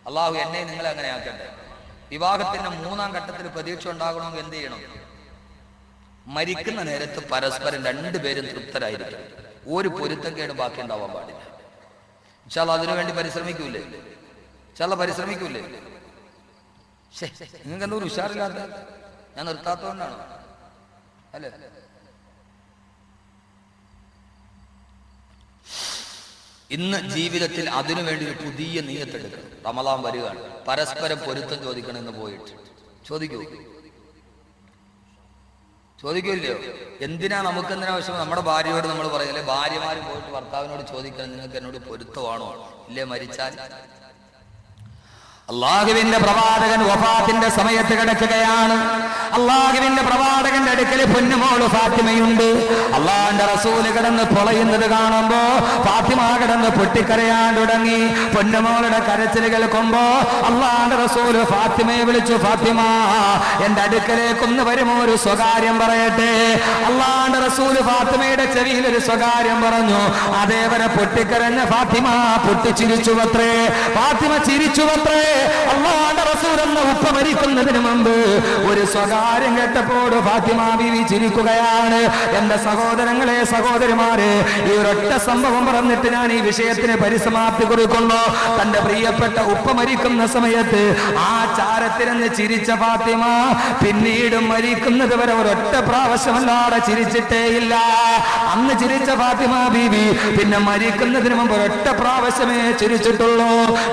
അള്ളാഹു എന്നെ നിങ്ങളെ അങ്ങനെ ആക്കട്ടെ. വിവാഹത്തിന്റെ 3-ാം ഘട്ടത്തിൽ പ്രതീക്ഷ ഉണ്ടാകണമെങ്കിൽ എന്ത് ചെയ്യണം? മരിക്കുന്ന നേരത്ത് പരസ്പരം രണ്ടുപേരും തൃപ്തരായിരിക്കും. ഒരു പൊരുത്തക്കേട് ബാക്കി ഉണ്ടാവാൻ പാടില്ല. ഇൻഷാ അല്ലാഹ് അതിനുവേണ്ടി പരിശ്രമിക്കൂലേ? ഇൻഷാ അല്ലാഹ് പരിശ്രമിക്കൂലേ? നിങ്ങൾക്ക് എന്തോ ഒരു ഉഷാറില്ലാത്ത? ഞാൻ നിർത്താത്തതുകൊണ്ടാണോ? അല്ലേ? ഇന്ന് ജീവിതത്തിൽ അതിനുവേണ്ടി ഒരു പുതിയ നിയ്യത്തെടുക്കണം. റമളാൻ വരികയാണ്. പരസ്പരം പൊരുത്തം ചോദിക്കണമെന്ന് പോയിട്ട് ചോദിക്കൂല്ലയോ? എന്തിനാ നമുക്കെന്തിനാ ആവശ്യം? നമ്മുടെ ഭാര്യയോട് നമ്മൾ പറയല്ലേ, ഭാര്യമാര് പോയിട്ട് ഭർത്താവിനോട് ചോദിക്കണം, നിങ്ങൾക്ക് എന്നോട് പൊരുത്തമാണോ ഇല്ലേ മരിച്ചാൽ? അള്ളാഹുവിന്റെ പ്രവാചകൻ വഫാത്തിന്റെ സമയത്ത് കിടക്കുകയാണ്. അള്ളാഹുവിന്റെ പ്രവാചകന്റെ അടുക്കൽ പൊന്നുമോള് ഫാത്തിമയുണ്ട്. അള്ളാഹുവിന്റെ റസൂല് കിടന്ന് പൊളയുന്നത് കാണുമ്പോ ഫാത്തിമ കിടന്ന് പൊട്ടിക്കരയാൻ തുടങ്ങി. പൊന്നുമോളുടെ കരച്ചിൽ കേൾക്കുമ്പോ അള്ളാഹുവിന്റെ റസൂല് ഫാത്തിമയെ വിളിച്ചു, ഫാത്തിമ എന്റെ അടുക്കലേക്കൊന്ന് വരുമോ, ഒരു സ്വകാര്യം പറയട്ടെ. അള്ളാഹുവിന്റെ റസൂല് ഫാത്തിമയുടെ ചെവിയിൽ ഒരു സ്വകാര്യം പറഞ്ഞു. അതേവരെ പൊട്ടിക്കരഞ്ഞ ഫാത്തിമ പൊട്ടിച്ചിരിച്ചുവത്രേ. ഫാത്തിമ ചിരിച്ചുവത്രേ. അല്ലാഹുവിന്റെ റസൂൽ എന്ന ഉപ്പ മരിക്കുന്നതിന് മുമ്പ് ഒരു സ്വകാര്യം കേട്ടപ്പോൾ ഫാത്തിമ ബീവി ചിരിക്കുകയാണ്. എന്റെ സഹോദരങ്ങളെ, സഹോദരിമാരെ, ഈ ഒരൊറ്റ സംഭവം പറഞ്ഞിട്ട് ഞാൻ ഈ വിഷയത്തിന് പരിസമാപ്തി കുറിക്കുന്നു. തന്റെ പ്രിയപ്പെട്ട ഉപ്പ മരിക്കുന്ന സമയത്ത് ആ ചാരത്തിനെന്ന് ചിരിച്ച ഫാത്തിമ പിന്നീട് മരിക്കുന്നത് വരെ ഒരൊറ്റ പ്രാവശ്യമല്ലാതെ ചിരിച്ചിട്ടേയില്ല. അന്ന് ചിരിച്ച ഫാത്തിമ ബീവി പിന്നെ മരിക്കുന്നതിന് മുമ്പ് ഒരൊറ്റ പ്രാവശ്യമേ ചിരിച്ചിട്ടുള്ളൂ.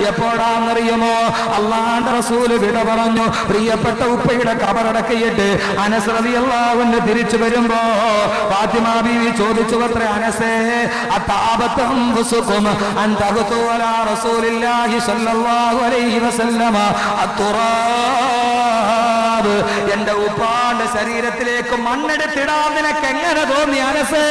എപ്പോഴാണെന്നറിയുമോ? അല്ലാഹുവിന്റെ റസൂല് വിട പറഞ്ഞു. പ്രിയപ്പെട്ട ഉപ്പയുടെ ഖബറടക്കിയിട്ട് അനസ് റളിയല്ലാഹു അൻഹു തിരിച്ചു വരുമ്പോ ഫാത്തിമ ബീവി ചോദിച്ചു അത്രേ, അനസേ അതാബത്തും വസുകും അൻ തഖതു അലാ റസൂലില്ലാഹി സ്വല്ലല്ലാഹു അലൈഹി വസല്ലമ അത്തുറാബ്, എന്റെ ഉപ്പാന്റെ ശരീരത്തിലേക്ക് മണ്ണെടുത്തിടാൻ നിനക്ക് എങ്ങനെ തോന്നി അനസേ?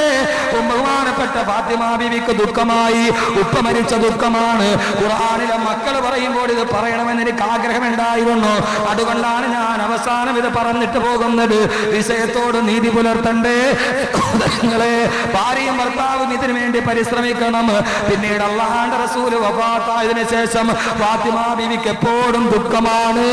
ബഹുമാനപ്പെട്ട ഫാത്തിമ ബീവിക്ക് ദുഃഖമായി. ഉപ്പ മരിച്ച ദുഃഖമാണ്. ഖുർആനിലെ മക്കൾ പറയുമ്പോൾ ഇത് പറയണമെന്ന് എനിക്ക് ആഗ്രഹമുണ്ടായിരുന്നു. അതുകൊണ്ടാണ് ഞാൻ അവസാനം ഇത് പറഞ്ഞിട്ട് പോകുന്നത്. വിഷയത്തോട് നീതി പുലർത്തണ്ടേ നിങ്ങളെ? ഭാര്യയും ഭർത്താവും ഇതിനു വേണ്ടി പരിശ്രമിക്കണം. പിന്നീട് അല്ലാഹുവിന്റെ റസൂല് വഫാത്തായതിനു ശേഷം ഫാത്തിമ ബീവിക്ക് എപ്പോഴും ദുഃഖമാണ്.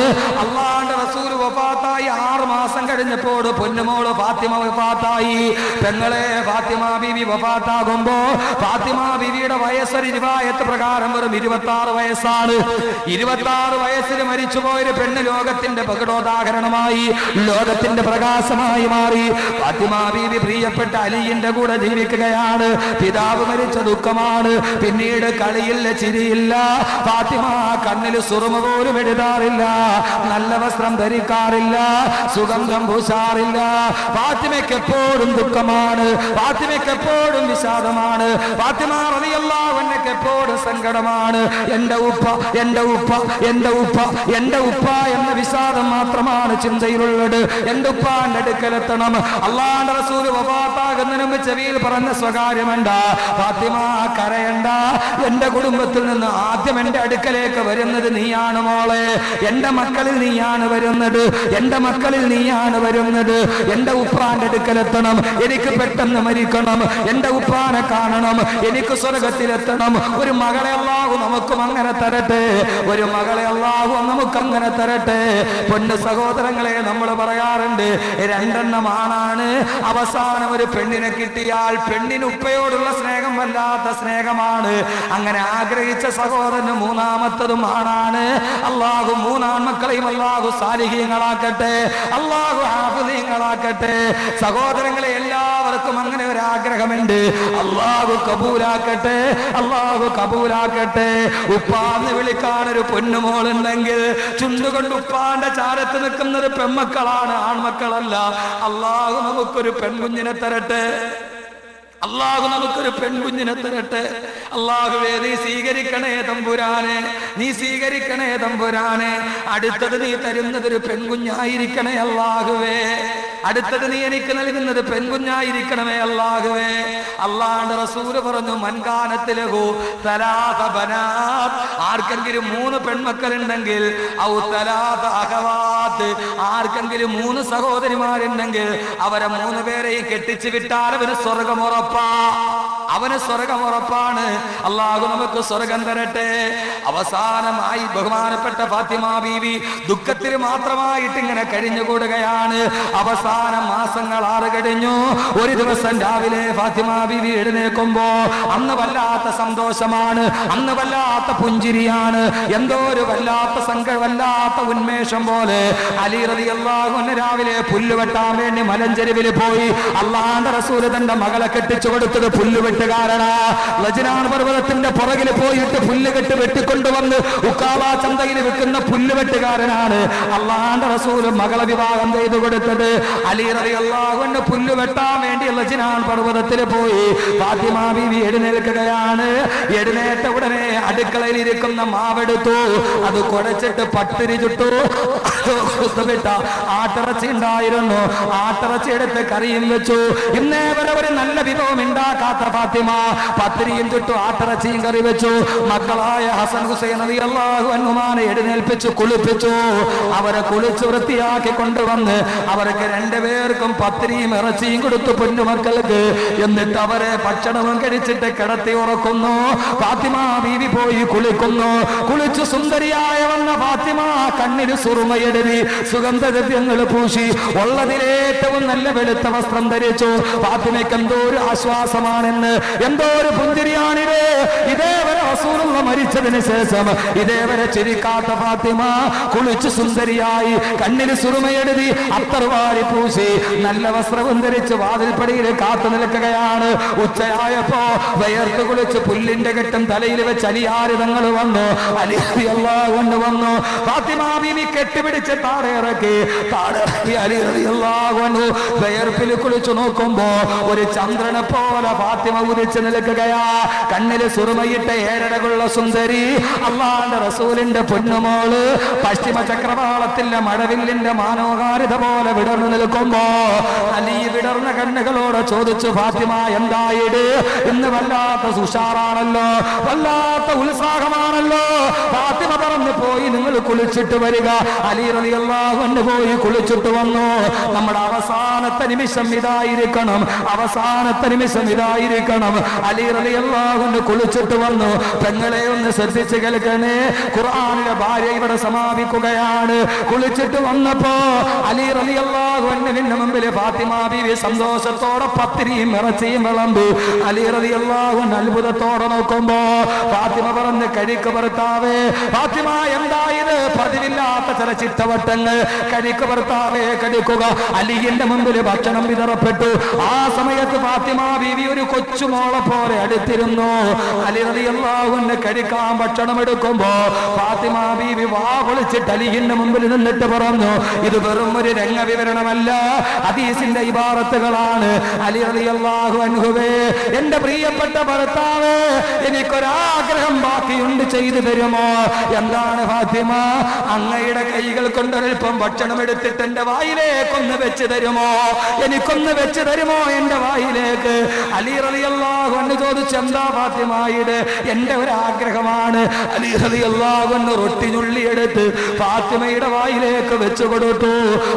അല്ലാഹുവിന്റെ റസൂല് വഫാത്തായി 6 മാസം കഴിഞ്ഞപ്പോൾ പൊന്നുമോള് ഫാത്തിമ വഫാത്തായി. പെങ്ങളെ, ഫാത്തിമ ബീവി വഫാത്താകുമ്പോ ഫാത്തിമ ബീവിയുടെ വയസ്സൊരു റിവായത്ത് പ്രകാരം വെറും 26 വയസ്സാണ്. 26 വയസ്സിൽ മരിച്ചുപോയൊരു പെണ്ണ് ലോകത്തിന്റെ പ്രകടോദാഹരണമായി, ലോകത്തിന്റെ പ്രകാശമായി മാറി. ഫാത്തിമ ബീവി പ്രിയപ്പെട്ട അലിയുടെ കൂടെ ജീവിക്കുകയാണ്. പിതാവ് മരിച്ച ദുഃഖമാണ്. പിന്നീട് കളിയില്ല, ചിരിയില്ല. ഫാത്തിമ കണ്ണിൽ സുറുമ പോലും എഴുതാറില്ല, നല്ല വസ്ത്രം ധരിക്കാറില്ല, സുഗന്ധം പൂശാറില്ല. ഫാത്തിമയ്ക്ക് എപ്പോഴും ദുഃഖമാണ്. ഫാത്തിമയ്ക്ക് എപ്പോഴും വിഷാദമാണ്. ഫാത്തിമ റളിയല്ലാഹു അൻഹയ്ക്ക് എപ്പോഴും സങ്കടമാണ്. എന്റെ ഉപ്പ, എന്റെ ഉപ്പ, എന്റെ ഉപ്പ, എന്റെ ഉപ്പ എന്ന വിഷാദം മാത്രമാണ് ചിന്തയിലുള്ളത്. എന്റെ ഉപ്പാന്റെ അടുക്കലെത്തണം. അല്ലാഹുവിന്റെ റസൂൽ വഫാത്താകുന്നതിന് മുമ്പ് ചെവിയിൽ പറഞ്ഞ സ്വകാര്യമുണ്ട, ഫാത്തിമ കരയണ്ട, എന്റെ കുടുംബത്തിൽ നിന്ന് ആദ്യം എന്റെ അടുക്കലേക്ക് വരുന്നത് നീയാണ് മോളെ. എന്റെ മക്കളിൽ നീയാണ് വരുന്നത്, എന്റെ മക്കളിൽ നീയാണ് വരുന്നത്. എന്റെ ഉപ്പാന്റെ അടുക്കലെത്തണം, എനിക്ക് പെട്ടെന്ന് മരിക്കണം, എന്റെ ഉപ്പാനെ കാണണം, എനിക്ക് സ്വർഗത്തിലെത്തണം. ഒരു മകളെ അല്ലാഹു നമുക്കും അങ്ങനെ തരട്ടെ, ഒരു മകളെ അല്ലാഹു നമുക്ക് അങ്ങനെ തരട്ടെ. പൊന്നു സഹോദരങ്ങളെ, നമ്മൾ പറയാറുണ്ട് 2 എണ്ണം ആണാണ്. അവസാനം ഒരു പെണ്ണിനെ കിട്ടിയാൽ പെണ്ണിന് ഉപ്പയോടുള്ള സ്നേഹം വല്ലാത്ത സ്നേഹമാണ്. അങ്ങനെ ആഗ്രഹിച്ച സഹോദരന് 3ാമത്തതും ആണാണ്. അല്ലാഹു 3 ആൺമക്കളെയും അല്ലാഹു സാലിഹീങ്ങളാക്കട്ടെ, അല്ലാഹു ഹാഫിളീങ്ങളാക്കട്ടെ. സഹോദരങ്ങളെ, എല്ലാവർക്കും അങ്ങനെ ഒരു ആഗ്രഹമുണ്ട്. അല്ലാഹു കബൂലാക്കട്ടെ, അല്ലാഹു കബൂലാക്കട്ടെ. ഉപ്പാന്ന് വിളിക്കാൻ ഒരു പൊന്നുമോളുണ്ടെങ്കിൽ ചുണ്ടുകൊണ്ട് ഉപ്പാന്റെ ചാരത്ത് നിൽക്കുന്നത് പെൺമക്കളാണ്, ആൺമക്കളല്ല. അല്ലാഹു നമുക്കൊരു പെൺകുഞ്ഞിനെ തരട്ടെ, അല്ലാഹു നമുക്കൊരു പെൺകുഞ്ഞിനെ തരട്ടെ. അല്ലാഹുവേ, നീ സ്വീകരിക്കണേ തമ്പുരാനെ, നീ സ്വീകരിക്കണേ തമ്പുരാനെ. അടുത്തത് നീ തരുന്നത് ഒരു പെൺകുഞ്ഞായിരിക്കണേ അല്ലാഹുവേ. അടുത്തത് നീ എനിക്ക് നൽകുന്നത് പെൺകുഞ്ഞായിരിക്കണമേ അല്ലാഹുവേ. അല്ലാഹുവിന്റെ റസൂല് പറഞ്ഞു, മൻകാനത്തിലഹു തലാത ബനാത്, ആർക്കെങ്കിലും 3 പെൺമക്കളുണ്ടെങ്കിൽ, ഔ തലാത അഖവാത്ത്, ആർക്കെങ്കിലും 3 സഹോദരിമാരുണ്ടെങ്കിൽ അവരെ 3 പേരെയും കെട്ടിച്ചു വിട്ടാൽ അവന് സ്വർഗം ഉറപ്പാ. അവന് സ്വർഗം ഉറപ്പാണ്. അള്ളാഹു നമുക്ക് സ്വർഗം തരട്ടെ. അവസാനമായി ബഹുമാനപ്പെട്ട ഫാത്തിമ ബീവി ദുഃഖത്തിൽ മാത്രമായിട്ട് ഇങ്ങനെ കഴിഞ്ഞുകൂടുകയാണ്. അവസാന മാസങ്ങൾ 6 കഴിഞ്ഞു. ഒരു ദിവസം രാവിലെ ഫാത്തിമ ബീവി എഴുന്നേൽക്കുമ്പോ അന്ന് വല്ലാത്ത സന്തോഷമാണ്, അന്ന് വല്ലാത്ത പുഞ്ചിരിയാണ്, എന്തോ ഒരു വല്ലാത്ത ഉന്മേഷം പോലെ. അലി റളിയല്ലാഹു അൻഹു രാവിലെ പുല്ല് വെട്ടാൻ വേണ്ടി മലഞ്ചെരുവിൽ പോയി. അള്ളാഹുവിന്റെ റസൂൽ തന്റെ മകളെ കെട്ടിച്ചു കൊടുത്തത് പുല്ലുവെട്ടുകാരനാ. ലജ്നാൻ പർവ്വതത്തിന്റെ പുറകിൽ പോയിട്ട് പുല്ലുകെട്ട് വെട്ടിക്കൊണ്ടുവന്ന് ഉക്കാവ ചന്തയിൽ വിൽക്കുന്ന പുല്ലുവെട്ടുകാരനാണ് അള്ളാഹുവിന്റെ റസൂൽ മകളെ വിവാഹം ചെയ്തു കൊടുത്തത്. അലി റളിയല്ലാഹു അൻഹു പുല്ല് വെട്ടാൻ വേണ്ടി ലജ്നാൻ പർവ്വതത്തിൽ പോയി. ഫാത്തിമ ബീവി എഴുന്നേൽക്കുകയാണ്. എഴുന്നേറ്റ ഉടനെ അടുക്കളയിൽ ഇരിക്കുന്ന മാവെടുത്തു, അത് കുഴച്ചിട്ട് പത്തിരി ചുട്ടു. ആട്ടിറച്ചി ഉണ്ടായിരുന്നു, ആട്ടിറച്ചി എടുത്ത് കറിയും വെച്ചു. ഇന്നേ വരെ ഒരു നല്ല വിഭവം ഉണ്ടാക്കാത്ത ഫാത്തിമ പത്തിരിയും ചുട്ടു, ആട്ടിറച്ചിയും കറി വെച്ചു. മക്കളായ ഹസൻ ഹുസൈൻ റളിയല്ലാഹു അൻഹുമാനെ എഴുന്നേൽപ്പിച്ചു, കുളിപ്പിച്ചു. അവരെ കുളിച്ചു വൃത്തിയാക്കി കൊണ്ടുവന്ന് അവർക്ക് 2 പേർക്കും പത്തിരിയും ഇറച്ചിയും കൊടുത്തു പൊന്നുമക്കൾക്ക്. എന്നിട്ട് അവരെ ഭക്ഷണവും കഴിച്ചിട്ട് കിടത്തി ഉറക്കുന്നു. ഫാത്തിമ ബീവി പോയി കുളിക്കുന്നു. കുളിച്ചു സുന്ദരിയായ വന്ന ഫാത്തിമ കണ്ണിൽ സുറുമയെഴുതി, സുഗന്ധദ്രവ്യങ്ങൾ പൂശി, ഉള്ളതിലേറ്റവും നല്ല വെളുത്ത വസ്ത്രം ധരിച്ചു. ഫാത്തിമയ്ക്ക് എന്തോ ഒരു ആശ്വാസമാണെന്ന്, എന്തോ ഒരു പുഞ്ചിരിയാണിത്. ഇതേവരെ റസൂലുള്ള മരിച്ചതിന് ശേഷം ഇതേവരെ ചിരിക്കാത്ത ഫാത്തിമ കുളിച്ചു സുന്ദരിയായി, കണ്ണിൽ സുറുമയെഴുതി, അത്തർവാരി പൂശി, നല്ല വസ്ത്രവും ധരിച്ച് വാതിൽപ്പടിയിൽ കാത്തു നിൽക്കുകയാണ്. ഉച്ചയായപ്പോ വയർത്ത് കുളിച്ച് പുല്ലിന്റെ കെട്ടും തലയിൽ വെച്ച് അലിയാര് തങ്ങൾ വന്നു. അലി റളിയല്ലാഹു അൻഹു വന്നു. ഫാത്തിമ ബീവി കെട്ടിപ്പിടിച്ച് താഴെയിറക്കി. അലി റളിയല്ലാഹു അൻഹു വയർപ്പിൽ കുളിച്ചു നോക്കുമ്പോ ഒരു ചന്ദ്രനെ പോലെ ഫാത്തിമ ഉദിച്ചു നിൽക്കുകയാ. കണ്ണില് സുറുമയിട്ട ഏഴരകുള്ള സുന്ദരി, അള്ളാഹുവിന്റെ റസൂലിന്റെ പൊന്നുമോള് പശ്ചിമ ചക്രവാളത്തിന്റെ മഴവില്ലിന്റെ മനോഹാരിത പോലെ വിടർന്നു നിൽക്കുമ്പോ അലി വിടർന്ന കണ്ണുകളോട് ചോദിച്ചു, ഫാത്തിമ എന്തായിട്? ഇന്ന് വല്ലാത്ത സുഷാറാണല്ലോ, വല്ലാത്ത ഉത്സാഹമാണല്ലോ. ഫാത്തിമ പറഞ്ഞു, പോയി നിങ്ങൾ കുളിച്ചിട്ട് വരിക. അലി റളിയല്ലാഹു അൻഹു പോയി കുളിച്ചിട്ട് വന്നു. നമ്മുടെ അവസാനത്തെ നിമിഷം ഇതായിരിക്കണം, അവസാനത്തെ നിമിഷം ഇതായിരിക്കണം. അലി റളിയല്ലാഹു അൻഹു കുളിച്ചിട്ട് വന്നു. പെങ്ങളെ ഒന്ന് ശ്രദ്ധിച്ച് കേൾക്കണേ, ഖുർആനിലെ ഭാര്യ ഇവിടെ സമാപിക്കുകയാണ്. കുളിച്ചിട്ട് വന്നപ്പോ അലി റളിയല്ലാഹു അൻഹുവിന്റെ മുമ്പിൽ ഫാത്തിമ ബീവി സന്തോഷത്തോടെ പത്തിരിയും ഇറച്ചിയും വിളമ്പി. അലി റളിയല്ലാഹു അൻഹു അത്ഭുതത്തോടെ നോക്കുമ്പോ ഫാത്തിമ പറഞ്ഞ്, കഴിക്ക് ഭർത്താവേ. ഫാത്തിമ എന്തായത്? പതിവില്ലാത്ത ചില ചിട്ടവട്ടങ്ങൾ. കഴിക്ക് ഭർത്താവേ, കഴിക്കുക. അലിയുടെ മുമ്പിൽ ഭക്ഷണം വിതറപ്പെട്ടു. ആ സമയത്ത് ഫാത്തിമ ബീവി ഒരു കൊച്ചുമോളെ പോലെ അടുത്തിരുന്നു. അലി റളിയല്ലാഹു അൻഹു കഴിക്കാൻ ഭക്ഷണം എടുക്കുമ്പോ ഫാത്തിമ ബീവി വാ പൊളിച്ചിട്ട് അലിയുടെ മുമ്പിൽ നിന്നിട്ട് പറഞ്ഞു, ഇത് വെറും ഒരു രംഗവിവരണമല്ല, ഹദീസിന്റെ ഇബാറത്തുകളാണ്. അലി റളിയല്ലാഹു അൻഹുവേ, എന്റെ പ്രിയപ്പെട്ട ഭർത്താവ്, എനിക്കൊരാഗ്രഹം ബാക്കിയുണ്ട്, ചെയ്തു തരുമോ? എന്താണ് ഫാത്തിമ? അങ്ങയുടെ കൈകൾ കൊണ്ടൊരൽപ്പം ഭക്ഷണം എടുത്തിട്ട് എന്റെ വായിലേക്കൊന്ന് വെച്ച് തരുമോ? എനിക്കൊന്ന് വെച്ച് തരുമോ എന്റെ വായിലേക്ക്? അലി റളിയല്ലാഹു അൻഹു ചോദിച്ചു, എന്താ ഫാത്തിമ ഇത്? എന്റെ ഒരു ആഗ്രഹമാണ്. അലി റളിയല്ലാഹു അൻഹു റൊട്ടി ഞുള്ളിയെടുത്ത് ഫാത്തിമയുടെ വായിലേക്ക് വെച്ചു കൊടുത്തു.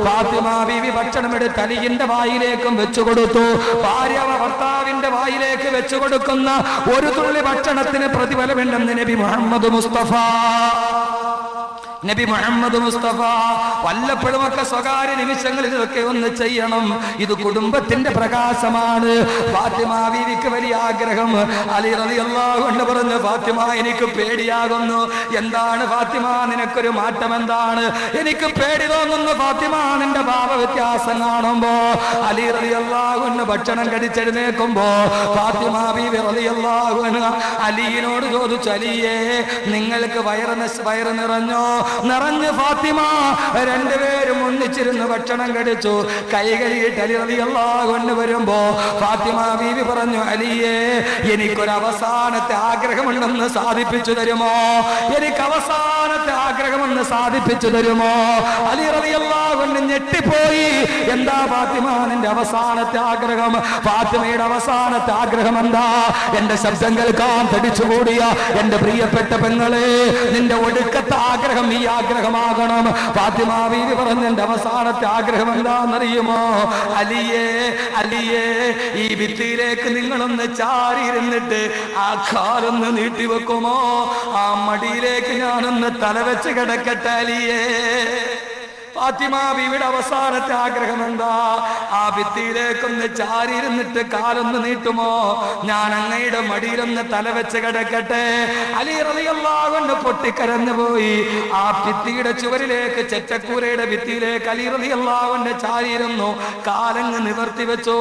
ഫാത്തിമ ബീവി ഭക്ഷണം എടുത്ത് അലിയുടെ വായിലേക്കും വെച്ചു കൊടുത്തു. ഭാര്യ ഭർത്താവിന്റെ വായിലേക്ക് വെച്ചു കൊടുക്കുന്ന ഒരു തുള്ളി ഭക്ഷണത്തിന് പ്രതിഫലമുണ്ടെന്ന് നബി മുഹമ്മദ് മുസ്തഫ. നബി മുഹമ്മദ് മുസ്തഫ വല്ലപ്പോഴുമൊക്കെ സ്വകാര്യ നിമിഷങ്ങളിൽ ഇതൊക്കെ ഒന്ന് ചെയ്യണം. ഇത് കുടുംബത്തിന്റെ പ്രകാശമാണ്. ഫാത്തിമ ബീവിക്ക് വലിയ ആഗ്രഹം. അലി റളിയല്ലാഹു അൻഹു പറഞ്ഞു, ഫാത്തിമ എനിക്ക് പേടിയാകുന്നു. എന്താണ് ഫാത്തിമ, നിനക്കൊരു മാറ്റം എന്താണ്? എനിക്ക് പേടി തോന്നുന്നു ഫാത്തിമ, നിന്റെ ഭാവ വ്യത്യാസം കാണുമ്പോ. അലി റളിയല്ലാഹു അൻഹു ഭക്ഷണം കഴിച്ചെഴുന്നേൽക്കുമ്പോ ഫാത്തിമ ബീവി റളിയല്ലാഹു അൻഹ അലിയിനോട് ചോദിച്ചു, അലിയേ, നിങ്ങൾക്ക് വയറ് നിറഞ്ഞോ? നിറഞ്ഞ് ഫാത്തിമ. 2 പേരും ഒന്നിച്ചിരുന്ന് ഭക്ഷണം കഴിച്ചു. കൈ കഴുകിയിട്ട് അലി റളിയല്ലാഹു അൻഹു വരുമ്പോ ഫാത്തിമ ബീവി പറഞ്ഞു, അലിയേ, എനിക്കൊരു അവസാനത്തെ ആഗ്രഹമുണ്ടെന്ന് സാധിപ്പിച്ചു തരുമോ? എനിക്ക് അവസാനത്തെ ആഗ്രഹമെന്ന് സാധിപ്പിച്ചു തരുമോ? അലി റളിയല്ലാഹു അൻഹു ഞെട്ടിപ്പോയി. എന്താ ഫാത്തിമ നിന്റെ അവസാനത്തെ ആഗ്രഹം? ഫാത്തിമയുടെ അവസാനത്തെ ആഗ്രഹം എന്താ? എന്റെ ശബ്ദം കേൾക്കാൻ തടിച്ചുകൂടിയ എന്റെ പ്രിയപ്പെട്ട പെങ്ങളെ, നിന്റെ ഒടുക്കത്തെ ആഗ്രഹം ഈ ആഗ്രഹമാകണം. ഫാത്തിമ ബീവി പറഞ്ഞ എന്റെ അവസാനത്തെ ആഗ്രഹം എന്താണെന്നറിയുമോ? അലിയേ അലിയേ, ഈ ഭിത്തിയിലേക്ക് നിങ്ങളൊന്ന് ചാരിയിരുന്നിട്ട് ആ കാലൊന്ന് നീട്ടിവെക്കുമോ? ആ മടിയിലേക്ക് ഞാനൊന്ന് തലവെച്ച് കിടക്കട്ടെ അലിയേ. ഫാത്തിമ ബീവിയുടെ അവസാനത്തെ ആഗ്രഹം എന്താ? ആ ഭിത്തിയിലേക്കൊന്ന് ചാരിയിരുന്നിട്ട് കാലൊന്ന് നീട്ടുമോ? ഞാൻ അങ്ങയുടെ മടിയിലൊന്ന് തലവെച്ച് കിടക്കട്ടെ. അലി റളിയല്ലാഹു അൻഹു പൊട്ടിക്കരഞ്ഞു പോയി. ആ ഭിത്തിയുടെ ചുവരിലേക്ക്, ചെറ്റക്കൂരയുടെ ഭിത്തിയിലേക്ക് അലി റളിയല്ലാഹു അൻഹു ചാരിയിരുന്നു. കാലങ്ങ് നിവർത്തി വെച്ചു.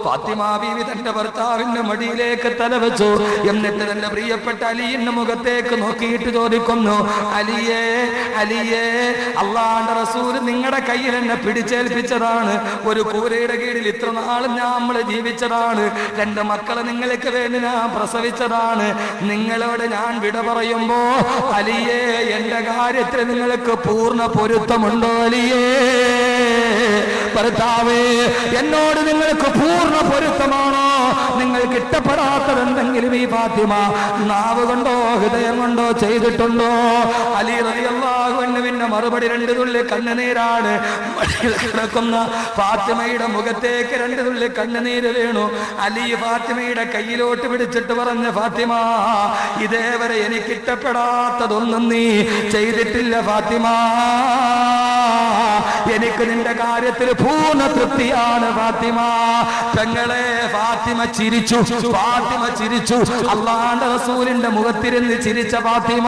ഫാത്തിമ ബീവി തന്റെ ഭർത്താവിന്റെ മടിയിലേക്ക് തലവെച്ചു. എന്നിട്ട് തന്റെ പ്രിയപ്പെട്ട അലിയുടെ മുഖത്തേക്ക് നോക്കിയിട്ട് ചോദിക്കുന്നു, അലിയേ അലിയേ, അല്ലാഹുവിന്റെ റസൂൽ നിങ്ങളുടെ കയ്യിൽ എന്നെ പിടിച്ചേൽപ്പിച്ചതാണ്. ഒരു കൂരയുടെ കീഴിൽ ഇത്ര നാളും നമ്മൾ ജീവിച്ചതാണ്. 2 മക്കളെ നിങ്ങൾക്ക് വേണ്ടി ഞാൻ പ്രസവിച്ചതാണ്. നിങ്ങളോട് ഞാൻ വിട പറയുമ്പോ അലിയേ, എന്റെ കാര്യത്തിൽ നിങ്ങൾക്ക് പൂർണ്ണ പൊരുത്തമുണ്ടോ അലിയേ? ഭർത്താവേ, എന്നോട് നിങ്ങൾക്ക് പൂർണ്ണ പൊരുത്തമാണോ? നിങ്ങൾക്ക് ഇഷ്ടപ്പെടാത്തത് എന്തെങ്കിലും ഈ ഫാത്തിമ നാവ് കൊണ്ടോ ഹൃദയം കൊണ്ടോ ചെയ്തിട്ടുണ്ടോ? അലി റളിയല്ലാഹു അൻഹുവിന്റെ മറുപടി 2 തുള്ളി കണ്ണുനീരാണ്. മടിയിൽ കിടക്കുന്ന ഫാത്തിമയുടെ മുഖത്തേക്ക് 2 തുള്ളി കണ്ണുനീര് വീണു. അലി ഫാത്തിമയുടെ കയ്യിലോട്ട് പിടിച്ചിട്ട് പറഞ്ഞ, ഫാത്തിമ, ഇതേവരെ എനിക്ക് ഇഷ്ടപ്പെടാത്തതൊന്നും നീ ചെയ്തിട്ടില്ല ഫാത്തിമ. എനിക്ക് നിന്റെ കാര്യത്തിൽ പൂർണ്ണ തൃപ്തിയാണ് ഫാത്തിമ. പെങ്ങളെ, ഫാത്തിമ ചിരിച്ചു. ഫാത്തിമ ചിരിച്ചു. അല്ലാഹുവിന്റെ റസൂലിന്റെ മുഖത്തിരുന്ന് ചിരിച്ച ഫാത്തിമ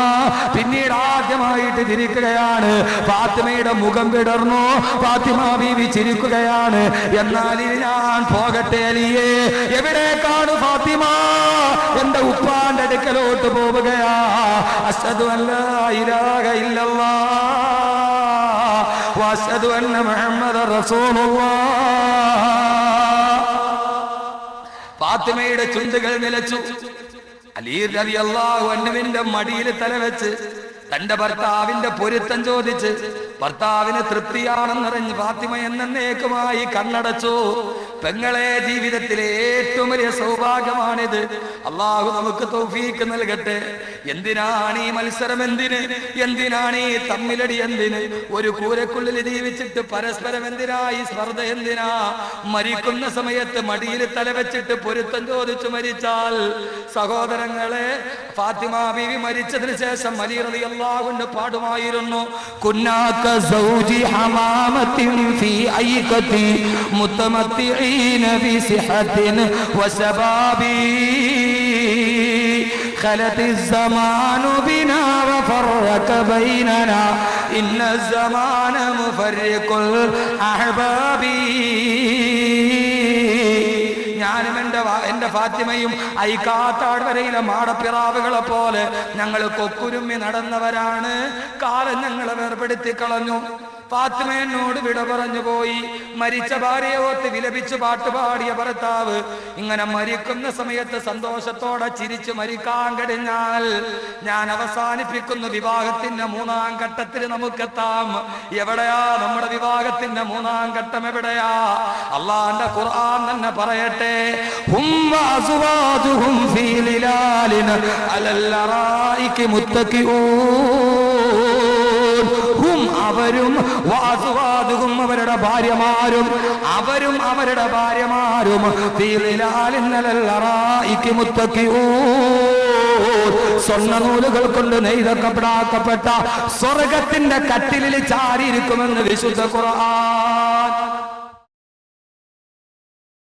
പിന്നീട് ആദ്യമായിട്ട് ചിരിക്കുകയാണ്. ഫാത്തിമയുടെ മുഖം വിടർന്നു. ഫാത്തിമ ബീവി ചിരിക്കുകയാണ്. എന്നാൽ ഇനി ഞാൻ പോകട്ടെ അലിയേ. എവിടേക്കാണ് ഫാത്തിമ? എന്റെ ഉപ്പാന്റെ അടുക്കലോട്ട് പോവുകയാ. അശ്ഹദു അല്ലാ ഇലാഹ ഇല്ലല്ലാഹ് വഅശ്ഹദു അന്ന മുഹമ്മദർ റസൂലുള്ളാഹ്. ഫാത്തിമയുടെ ചുണ്ടുകൾ നിലച്ചു. അലി റളിയല്ലാഹു അൻഹുവിന്റെ മടിയിൽ തലവെച്ച് തന്റെ ഭർത്താവിന്റെ പൊരുത്തം ചോദിച്ച് ഭർത്താവിന് തൃപ്തിയാണെന്നറിഞ്ഞ് ഫാത്തിമ എന്നേക്കുമായി കണ്ണടച്ചു. പെങ്ങളെ, ജീവിതത്തിലെ ഏറ്റവും വലിയ സൗഭാഗ്യമാണിത്. അള്ളാഹു നമുക്ക് തൗഫീക്ക് നൽകട്ടെ. എന്തിനാണ് ഈ മത്സരം? എന്തിനാണ് ഈ തമ്മിലടി? ഒരു കൂരക്കുള്ളിൽ ജീവിച്ചിട്ട് പരസ്പരം എന്തിനാ ഈ സ്പർദ്ധ? എന്തിനാ? മരിക്കുന്ന സമയത്ത് മടിയിൽ തലവെച്ചിട്ട് പൊരുത്തം ചോദിച്ചു മരിച്ചാൽ, സഹോദരങ്ങളെ, ഫാത്തിമ ബീവി മരിച്ചതിന് ശേഷം അലി റളിയല്ലാഹു അൻഹു പാടുമായിരുന്നു, കുന്നാക സൗജി ഹമാമത്തിൻ ഫീ ഐകതി മുതമത്തിഈന ബി സിഹത്തിൻ വശബാബി خلت الزمان بنا وفرق بيننا إن الزمان مفرق الأحباب. ഞാനും എന്റെ ഫാത്തിമയും ഐക്കാത്താഴ്വരയിലെ മാടപ്പിറാവുകളെ പോലെ ഞങ്ങൾ കൊക്കുരുമ്മി നടന്നവരാണ്. കാലം ഞങ്ങളെ വേർപെടുത്തി കളഞ്ഞു. ഫാത്തിമ എന്നോട് വിട പറഞ്ഞു പോയി. മരിച്ച ഭാര്യയെ ഓർത്ത് വിലപിച്ചു പാട്ടുപാടിയ ഭർത്താവ് ഇങ്ങനെ മരിക്കുന്ന സമയത്ത് സന്തോഷത്തോടെ ചിരിച്ചു മരിക്കാൻ കഴിഞ്ഞാൽ ഞാൻ അവസാനിപ്പിക്കുന്നു. വിവാഹത്തിന്റെ 3-ാം ഘട്ടത്തിൽ നമുക്കെത്താം. എവിടെയാ നമ്മുടെ വിവാഹത്തിന്റെ 3-ാം ഘട്ടം? എവിടെയാ? അല്ലാഹുവിന്റെ ഖുർആൻ തന്നെ പറയട്ടെ, ഹും വഅസ്വാജുഹും ഫീ ലിലാലിൻ അലൽ അറായികി മുത്തഖിഊൻ. ഹും അവരും, വഅസ്വാജുഹും അവരുടെ ഭാര്യമാരും, അവരും അവരുടെ ഭാര്യമാരും ഫീ ലിലാലിൻ അലൽ അറായികി മുത്തഖിഊൻ. സ്വർണ്ണനൂലുകൾ കൊണ്ട് നെയ്തക്കപ്പെടാക്കപ്പെട്ട സ്വർഗത്തിന്റെ കട്ടിലിൽ ചാരിയിരിക്കുമെന്ന് വിശുദ്ധ ഖുർആൻ.